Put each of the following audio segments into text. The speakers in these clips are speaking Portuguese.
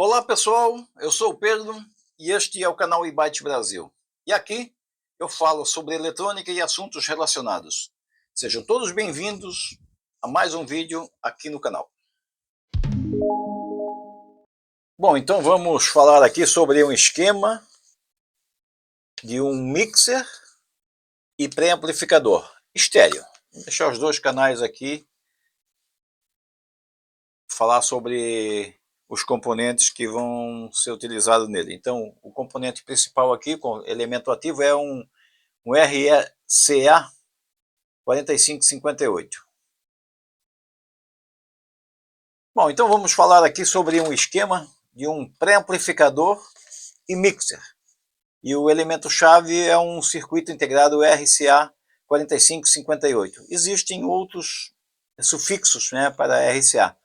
Olá pessoal, eu sou o Pedro e este é o canal eByte Brasil. E aqui eu falo sobre eletrônica e assuntos relacionados. Sejam todos bem-vindos a mais um vídeo aqui no canal. Bom, então vamos falar aqui sobre um esquema de um mixer e pré-amplificador estéreo. Vou deixar os dois canais aqui, falar sobre os componentes que vão ser utilizados nele. Então, o componente principal aqui, com elemento ativo, é um RCA 4558. Bom, então vamos falar aqui sobre um esquema de um pré-amplificador e mixer. E o elemento-chave é um circuito integrado RCA 4558. Existem outros sufixos, né, para RCA,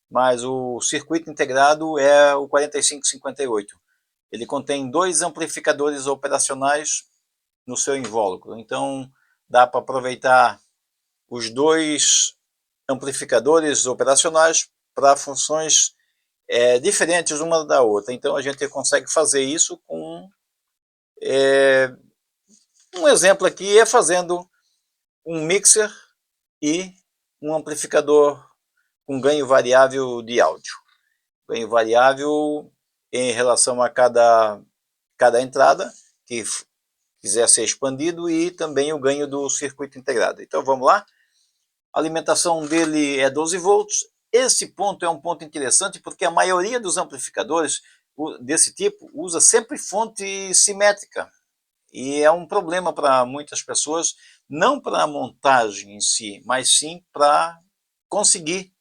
mas o circuito integrado é o 4558. Ele contém dois amplificadores operacionais no seu invólucro, então dá para aproveitar os dois amplificadores operacionais para funções diferentes uma da outra. Então a gente consegue fazer isso com um exemplo aqui é fazendo um mixer e um amplificador com ganho variável de áudio. Ganho variável em relação a cada entrada que quiser ser expandido e também o ganho do circuito integrado. Então vamos lá. A alimentação dele é 12 volts. Esse ponto é um ponto interessante porque a maioria dos amplificadores desse tipo usa sempre fonte simétrica. E é um problema para muitas pessoas, não para a montagem em si, mas sim para conseguir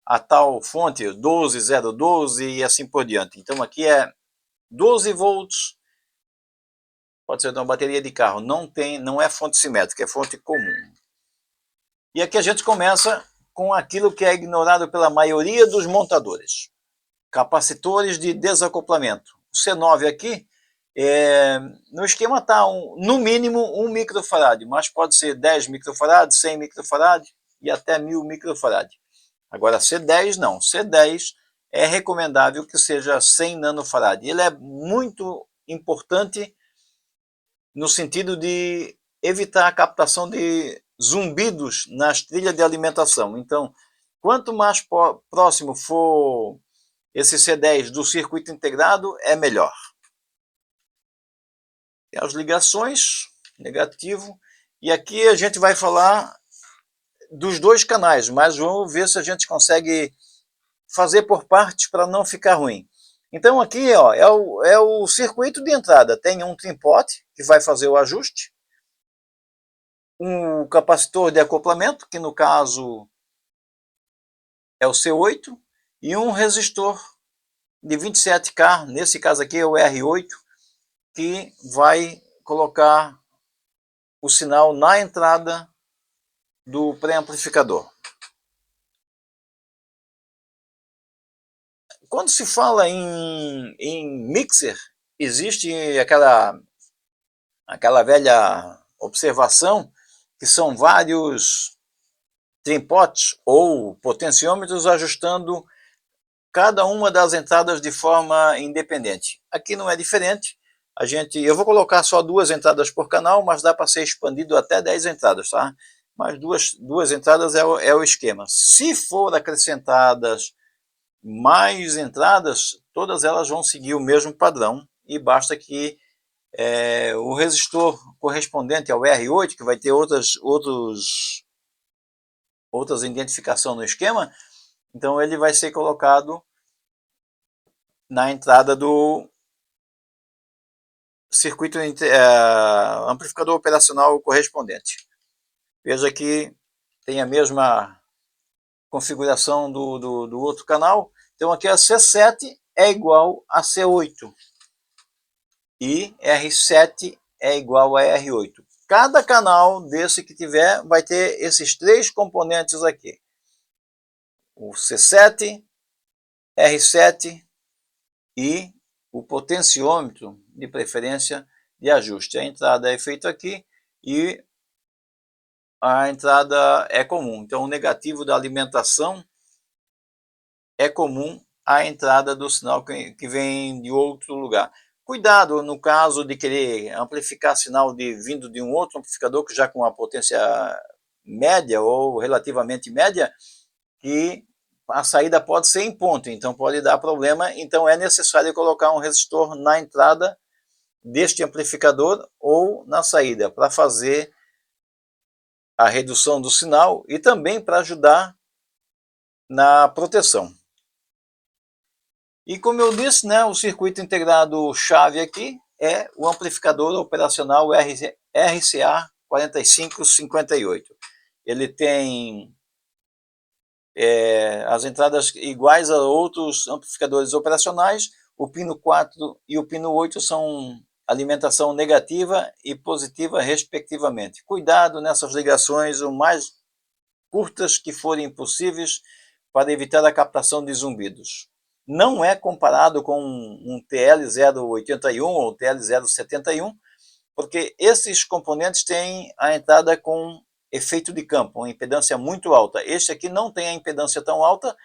a tal fonte 12012 e assim por diante. Então aqui é 12 volts, pode ser de uma bateria de carro, não é fonte simétrica, é fonte comum. E aqui a gente começa com aquilo que é ignorado pela maioria dos montadores. Capacitores de desacoplamento. O C9 aqui, no esquema está no mínimo 1 microfarad, mas pode ser 10 microfarad, 100 microfarad e até 1000 microfarad. Agora C10 não, C10 é recomendável que seja 100 nanofarad. Ele é muito importante no sentido de evitar a captação de zumbidos nas trilhas de alimentação. Então, quanto mais próximo for esse C10 do circuito integrado, é melhor. Tem as ligações, negativo, e aqui a gente vai falar dos dois canais, mas vamos ver se a gente consegue fazer por partes para não ficar ruim. Então aqui ó, é o circuito de entrada, tem um trim-pot que vai fazer o ajuste, um capacitor de acoplamento, que no caso é o C8, e um resistor de 27K, nesse caso aqui é o R8, que vai colocar o sinal na entrada do pré-amplificador. Quando se fala em mixer, existe aquela velha observação que são vários trim-pots ou potenciômetros ajustando cada uma das entradas de forma independente. Aqui não é diferente. Eu vou colocar só 2 entradas por canal, mas dá para ser expandido até 10 entradas, tá? Mas duas entradas é o esquema. Se for acrescentadas mais entradas, todas elas vão seguir o mesmo padrão e basta que o resistor correspondente ao R8, que vai ter outras identificações no esquema, então ele vai ser colocado na entrada do circuito amplificador operacional correspondente. Veja que tem a mesma configuração do outro canal. Então aqui a C7 é igual a C8 e R7 é igual a R8. Cada canal desse que tiver vai ter esses 3 componentes aqui. O C7, R7 e o potenciômetro, de preferência, de ajuste. A entrada é feita aqui e a entrada é comum. Então, o negativo da alimentação é comum a entrada do sinal que vem de outro lugar. Cuidado no caso de querer amplificar sinal vindo de um outro amplificador que já com uma potência média ou relativamente média, que a saída pode ser em ponto, então pode dar problema, então é necessário colocar um resistor na entrada deste amplificador ou na saída, para fazer a redução do sinal e também para ajudar na proteção. E como eu disse, né, o circuito integrado chave aqui é o amplificador operacional RCA 4558. Ele tem as entradas iguais a outros amplificadores operacionais. O pino 4 e o pino 8 são alimentação negativa e positiva respectivamente. Cuidado nessas ligações o mais curtas que forem possíveis para evitar a captação de zumbidos. Não é comparado com um TL081 ou TL071, porque esses componentes têm a entrada com efeito de campo, uma impedância muito alta. Este aqui não tem a impedância tão alta,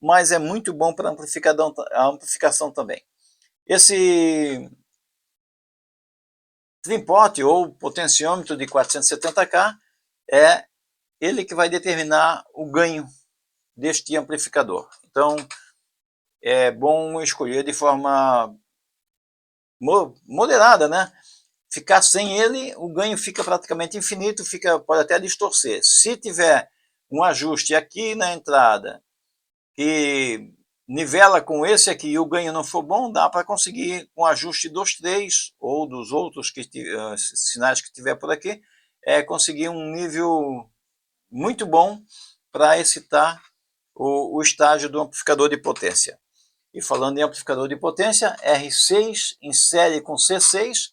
mas é muito bom para a amplificação também. Esse trimpote ou potenciômetro de 470K é ele que vai determinar o ganho deste amplificador. Então, é bom escolher de forma moderada, né? Ficar sem ele, o ganho fica praticamente infinito, pode até distorcer. Se tiver um ajuste aqui na entrada que nivela com esse aqui e o ganho não for bom, dá para conseguir um ajuste dos três ou dos outros sinais que tiver por aqui, conseguir um nível muito bom para excitar o estágio do amplificador de potência. E falando em amplificador de potência, R6 em série com C6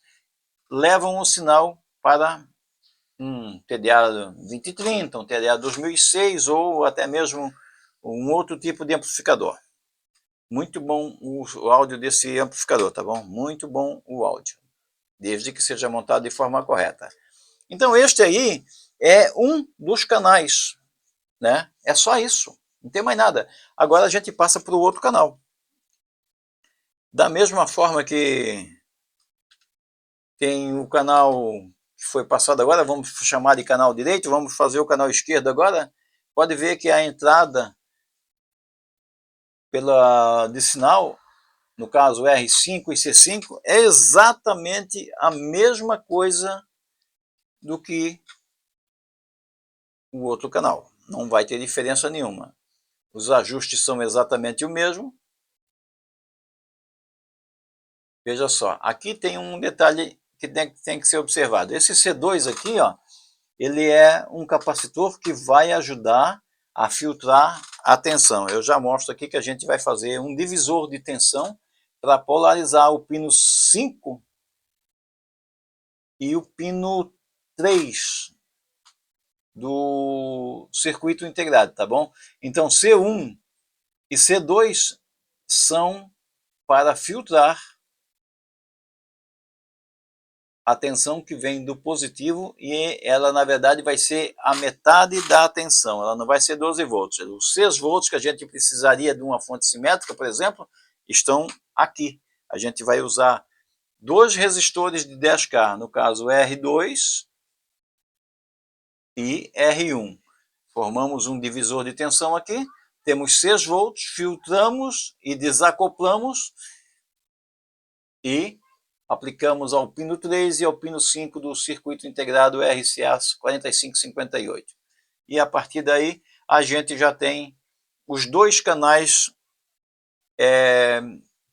levam o sinal para um TDA 2030, um TDA 2006 ou até mesmo um outro tipo de amplificador. Muito bom o áudio desse amplificador, tá bom? Muito bom o áudio, desde que seja montado de forma correta. Então este aí é um dos canais, né? É só isso, não tem mais nada. Agora a gente passa para o outro canal. Da mesma forma que tem o canal que foi passado agora, vamos chamar de canal direito, vamos fazer o canal esquerdo agora. Pode ver que a entrada de sinal, no caso R5 e C5, é exatamente a mesma coisa do que o outro canal. Não vai ter diferença nenhuma. Os ajustes são exatamente o mesmo. Veja só, aqui tem um detalhe que tem que ser observado. Esse C2 aqui, ó, ele é um capacitor que vai ajudar a filtrar a tensão. Eu já mostro aqui que a gente vai fazer um divisor de tensão para polarizar o pino 5 e o pino 3 do circuito integrado, tá bom? Então C1 e C2 são para filtrar a tensão que vem do positivo e ela na verdade vai ser a metade da tensão, ela não vai ser 12 volts. Os 6 volts que a gente precisaria de uma fonte simétrica, por exemplo, estão aqui. A gente vai usar dois resistores de 10K, no caso R2 e R1. Formamos um divisor de tensão aqui, temos 6 volts, filtramos e desacoplamos e aplicamos ao pino 3 e ao pino 5 do circuito integrado RCA 4558. E a partir daí a gente já tem os dois canais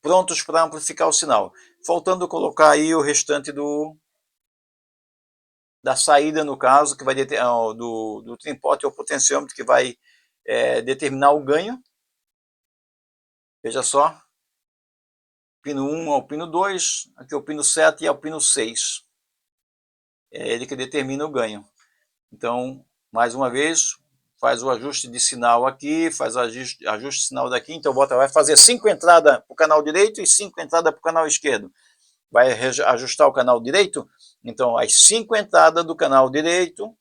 prontos para amplificar o sinal. Faltando colocar aí o restante da saída, no caso, que vai do trimpote ou potenciômetro, que vai determinar o ganho. Veja só. Pino 1 ao pino 2, aqui é o pino 7 e ao pino 6. É ele que determina o ganho. Então, mais uma vez, faz o ajuste de sinal aqui, faz o ajuste de sinal daqui, então vai fazer 5 entradas para o canal direito e 5 entradas para o canal esquerdo. Vai ajustar o canal direito, então as 5 entradas do canal direito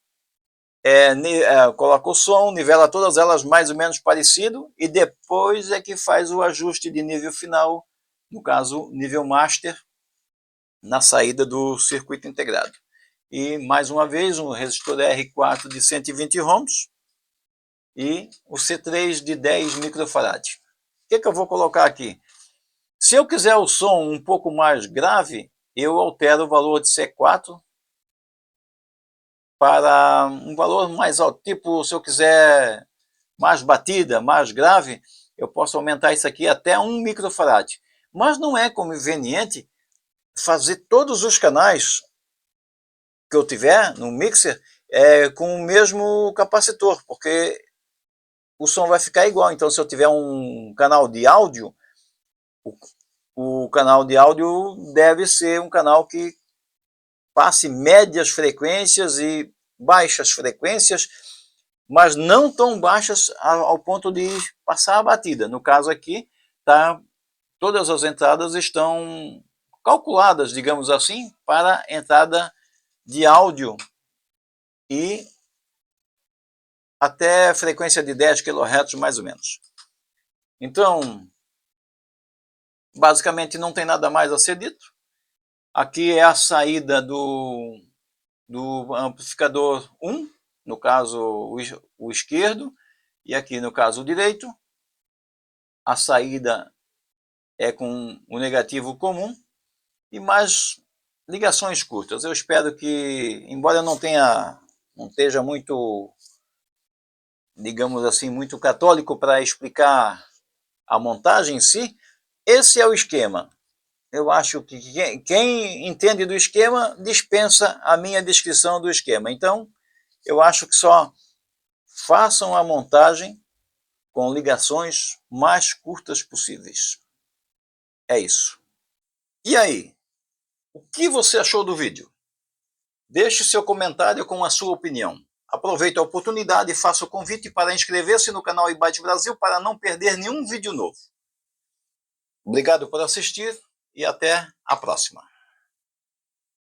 coloca o som, nivela todas elas mais ou menos parecido, e depois é que faz o ajuste de nível final, no caso, nível master, na saída do circuito integrado. E, mais uma vez, um resistor R4 de 120 ohms e o C3 de 10 microfarad. O que eu vou colocar aqui? Se eu quiser o som um pouco mais grave, eu altero o valor de C4 para um valor mais alto. Tipo, se eu quiser mais batida, mais grave, eu posso aumentar isso aqui até 1 microfarad. Mas não é conveniente fazer todos os canais que eu tiver no mixer com o mesmo capacitor, porque o som vai ficar igual. Então, se eu tiver um canal de áudio, o canal de áudio deve ser um canal que passe médias frequências e baixas frequências, mas não tão baixas ao ponto de passar a batida. No caso aqui, todas as entradas estão calculadas, digamos assim, para entrada de áudio e até frequência de 10 kHz mais ou menos. Então, basicamente não tem nada mais a ser dito. Aqui é a saída do amplificador 1, no caso o esquerdo, e aqui no caso o direito. A saída é com o negativo comum e mais ligações curtas. Eu espero que, embora não esteja muito, digamos assim, muito católico para explicar a montagem em si, esse é o esquema. Eu acho que quem entende do esquema dispensa a minha descrição do esquema. Então, eu acho que só façam a montagem com ligações mais curtas possíveis. É isso. E aí? O que você achou do vídeo? Deixe seu comentário com a sua opinião. Aproveite a oportunidade e faça o convite para inscrever-se no canal iByte Brasil para não perder nenhum vídeo novo. Obrigado por assistir e até a próxima.